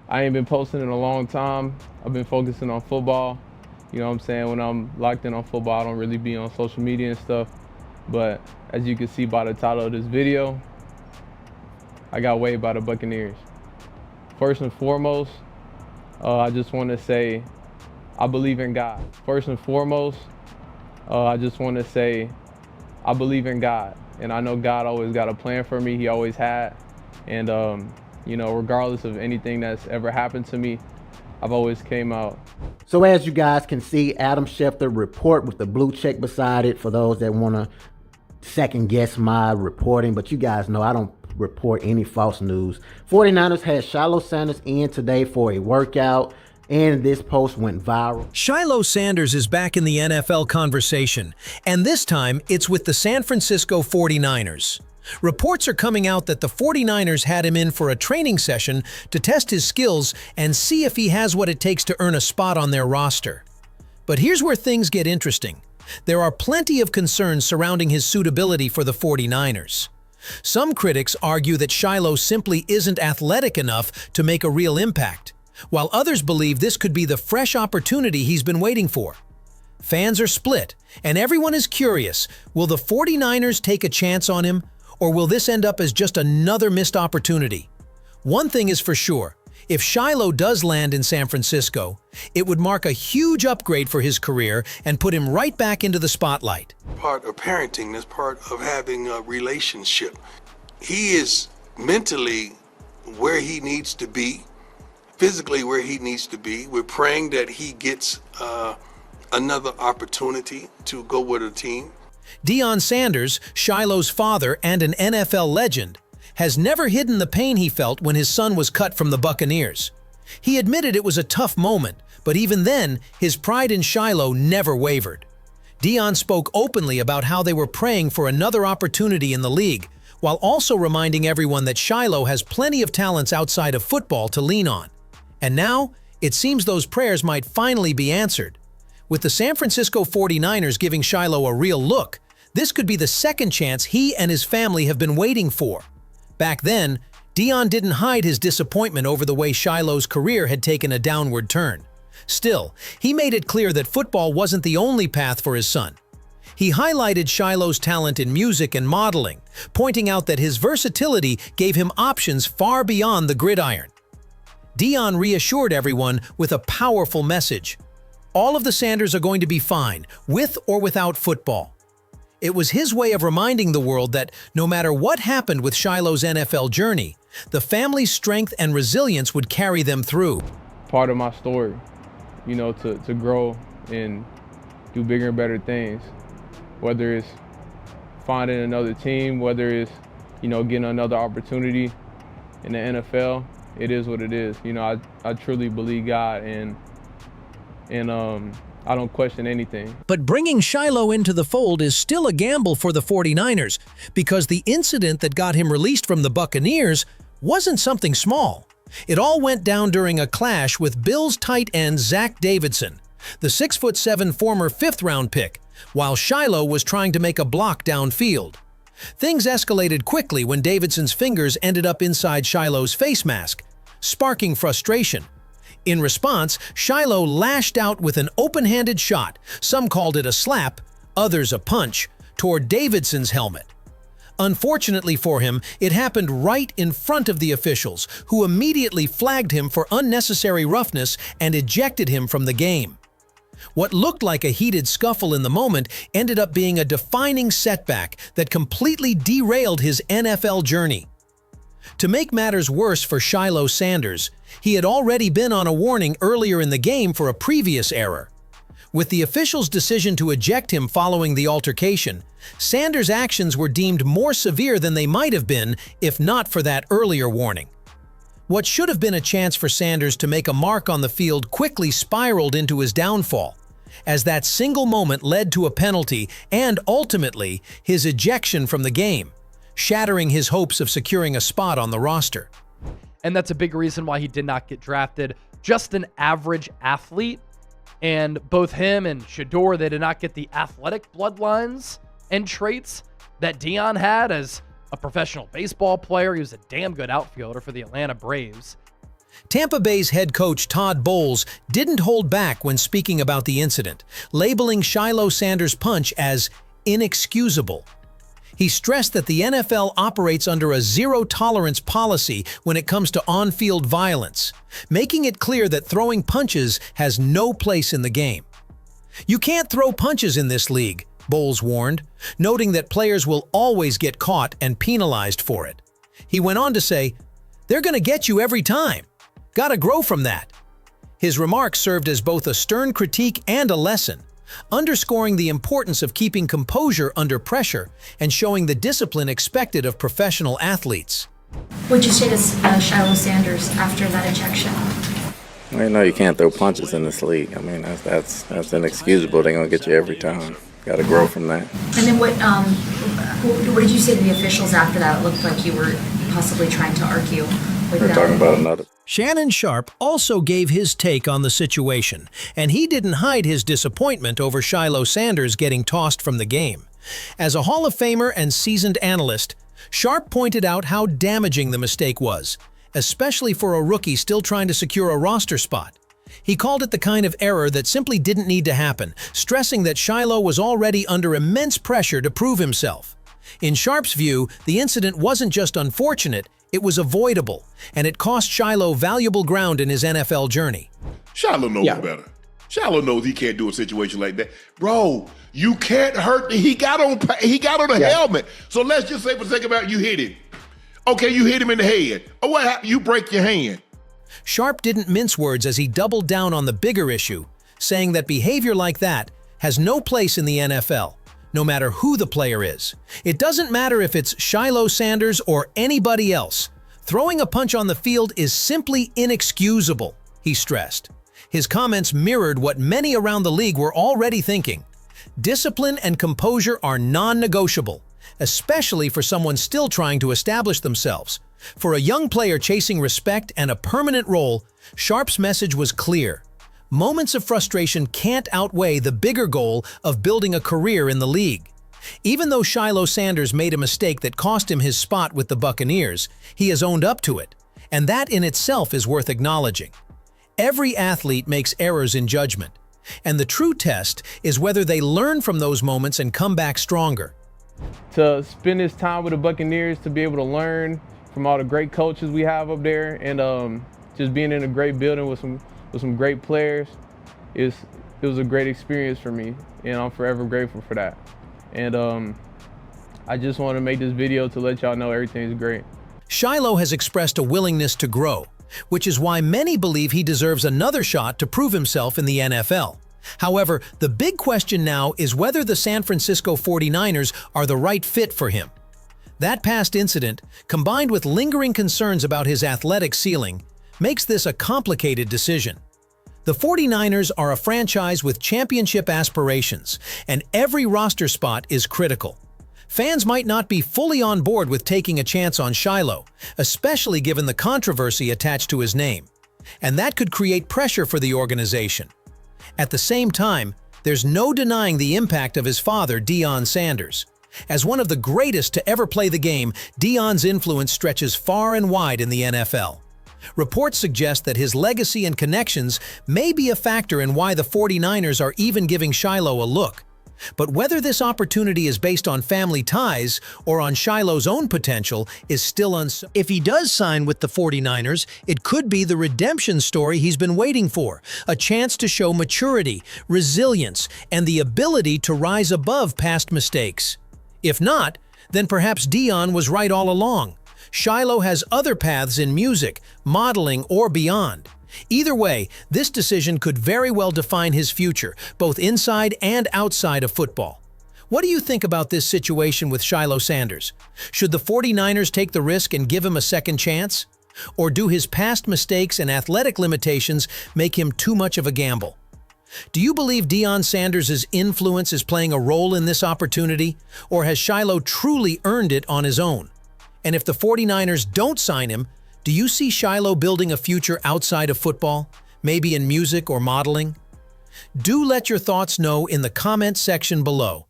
I ain't been posting in a long time. I've been focusing on football. You know what I'm saying? When I'm locked in on football, I don't really be on social media and stuff. But as you can see by the title of this video, I got waived by the Buccaneers. First and foremost, I just want to say I believe in God. First and foremost, I just want to say I believe in God. And I know God always got a plan for me. He always had. And, you know, regardless of anything that's ever happened to me, I've always came out. So as you guys can see, Adam Schefter report with the blue check beside it for those that want to second guess my reporting. But you guys know I don't report any false news. 49ers had Shiloh Sanders in today for a workout, and this post went viral. Shiloh Sanders is back in the NFL conversation, and this time it's with the San Francisco 49ers. Reports are coming out that the 49ers had him in for a training session to test his skills and see if he has what it takes to earn a spot on their roster. But here's where things get interesting. There are plenty of concerns surrounding his suitability for the 49ers. Some critics argue that Shiloh simply isn't athletic enough to make a real impact, while others believe this could be the fresh opportunity he's been waiting for. Fans are split, and everyone is curious, will the 49ers take a chance on him, or will this end up as just another missed opportunity? One thing is for sure, if Shiloh does land in San Francisco, it would mark a huge upgrade for his career and put him right back into the spotlight. Part of parenting is part of having a relationship. He is mentally where he needs to be, physically where he needs to be. We're praying that he gets another opportunity to go with a team. Deion Sanders, Shiloh's father and an NFL legend, has never hidden the pain he felt when his son was cut from the Buccaneers. He admitted it was a tough moment, but even then, his pride in Shiloh never wavered. Deion spoke openly about how they were praying for another opportunity in the league, while also reminding everyone that Shiloh has plenty of talents outside of football to lean on. And now, it seems those prayers might finally be answered. With the San Francisco 49ers giving Shiloh a real look, this could be the second chance he and his family have been waiting for. Back then, Deion didn't hide his disappointment over the way Shiloh's career had taken a downward turn. Still, he made it clear that football wasn't the only path for his son. He highlighted Shiloh's talent in music and modeling, pointing out that his versatility gave him options far beyond the gridiron. Deion reassured everyone with a powerful message. All of the Sanders are going to be fine, with or without football. It was his way of reminding the world that no matter what happened with Shiloh's NFL journey, the family's strength and resilience would carry them through. Part of my story, you know, to grow and do bigger and better things. Whether it's finding another team, whether it's, you know, getting another opportunity in the NFL, it is what it is. You know, I truly believe God, and I don't question anything. But bringing Shiloh into the fold is still a gamble for the 49ers, because the incident that got him released from the Buccaneers wasn't something small. It all went down during a clash with Bills tight end Zach Davidson, the 6'7" former fifth-round pick, while Shiloh was trying to make a block downfield. Things escalated quickly when Davidson's fingers ended up inside Shiloh's face mask, sparking frustration. In response, Shiloh lashed out with an open-handed shot, some called it a slap, others a punch, toward Davidson's helmet. Unfortunately for him, it happened right in front of the officials, who immediately flagged him for unnecessary roughness and ejected him from the game. What looked like a heated scuffle in the moment ended up being a defining setback that completely derailed his NFL journey. To make matters worse for Shiloh Sanders, he had already been on a warning earlier in the game for a previous error. With the officials' decision to eject him following the altercation, Sanders' actions were deemed more severe than they might have been if not for that earlier warning. What should have been a chance for Sanders to make a mark on the field quickly spiraled into his downfall, as that single moment led to a penalty and, ultimately, his ejection from the game, shattering his hopes of securing a spot on the roster. And that's a big reason why he did not get drafted. Just an average athlete. And both him and Shedeur, they did not get the athletic bloodlines and traits that Deion had as a professional baseball player. He was a damn good outfielder for the Atlanta Braves. Tampa Bay's head coach Todd Bowles didn't hold back when speaking about the incident, labeling Shiloh Sanders' punch as inexcusable. He stressed that the NFL operates under a zero-tolerance policy when it comes to on-field violence, making it clear that throwing punches has no place in the game. "You can't throw punches in this league," Bowles warned, noting that players will always get caught and penalized for it. He went on to say, "They're going to get you every time. Gotta grow from that." His remarks served as both a stern critique and a lesson, underscoring the importance of keeping composure under pressure and showing the discipline expected of professional athletes. What'd you say to Shiloh Sanders after that injection? Well, you know you can't throw punches in this league. I mean, that's inexcusable. They're going to get you every time. Got to grow from that. And then what did you say to the officials after that? It looked like you were possibly trying to argue with We're them. talking about another. Shannon Sharpe also gave his take on the situation, and he didn't hide his disappointment over Shiloh Sanders getting tossed from the game. As a Hall of Famer and seasoned analyst, Sharpe pointed out how damaging the mistake was, especially for a rookie still trying to secure a roster spot. He called it the kind of error that simply didn't need to happen, stressing that Shiloh was already under immense pressure to prove himself. In Sharpe's view, the incident wasn't just unfortunate, it was avoidable, and it cost Shiloh valuable ground in his NFL journey. Shiloh knows better. Shiloh knows he can't do a situation like that. Bro, you can't hurt. He got on a helmet. So let's just say for the sake of it, you hit him. Okay, you hit him in the head. Oh, what happened? You break your hand. Sharpe didn't mince words as he doubled down on the bigger issue, saying that behavior like that has no place in the NFL, no matter who the player is. It doesn't matter if it's Shiloh Sanders or anybody else. Throwing a punch on the field is simply inexcusable, he stressed. His comments mirrored what many around the league were already thinking. Discipline and composure are non-negotiable, especially for someone still trying to establish themselves. For a young player chasing respect and a permanent role, Sharpe's message was clear. Moments of frustration can't outweigh the bigger goal of building a career in the league. Even though Shiloh Sanders made a mistake that cost him his spot with the Buccaneers, he has owned up to it, and that in itself is worth acknowledging. Every athlete makes errors in judgment, and the true test is whether they learn from those moments and come back stronger. To spend this time with the Buccaneers, to be able to learn from all the great coaches we have up there, and just being in a great building with some great players, it was a great experience for me, and I'm forever grateful for that. And I just want to make this video to let y'all know everything's great. Shiloh has expressed a willingness to grow, which is why many believe he deserves another shot to prove himself in the NFL. However, the big question now is whether the San Francisco 49ers are the right fit for him. That past incident, combined with lingering concerns about his athletic ceiling, makes this a complicated decision. The 49ers are a franchise with championship aspirations, and every roster spot is critical. Fans might not be fully on board with taking a chance on Shiloh, especially given the controversy attached to his name, and that could create pressure for the organization. At the same time, there's no denying the impact of his father, Deion Sanders. As one of the greatest to ever play the game, Deion's influence stretches far and wide in the NFL. Reports suggest that his legacy and connections may be a factor in why the 49ers are even giving Shiloh a look. But whether this opportunity is based on family ties or on Shiloh's own potential is still uncertain. If he does sign with the 49ers, it could be the redemption story he's been waiting for, a chance to show maturity, resilience, and the ability to rise above past mistakes. If not, then perhaps Deion was right all along. Shiloh has other paths in music, modeling, or beyond. Either way, this decision could very well define his future, both inside and outside of football. What do you think about this situation with Shiloh Sanders? Should the 49ers take the risk and give him a second chance? Or do his past mistakes and athletic limitations make him too much of a gamble? Do you believe Deion Sanders' influence is playing a role in this opportunity, or has Shiloh truly earned it on his own? And if the 49ers don't sign him, do you see Shiloh building a future outside of football, maybe in music or modeling? Do let your thoughts know in the comment section below.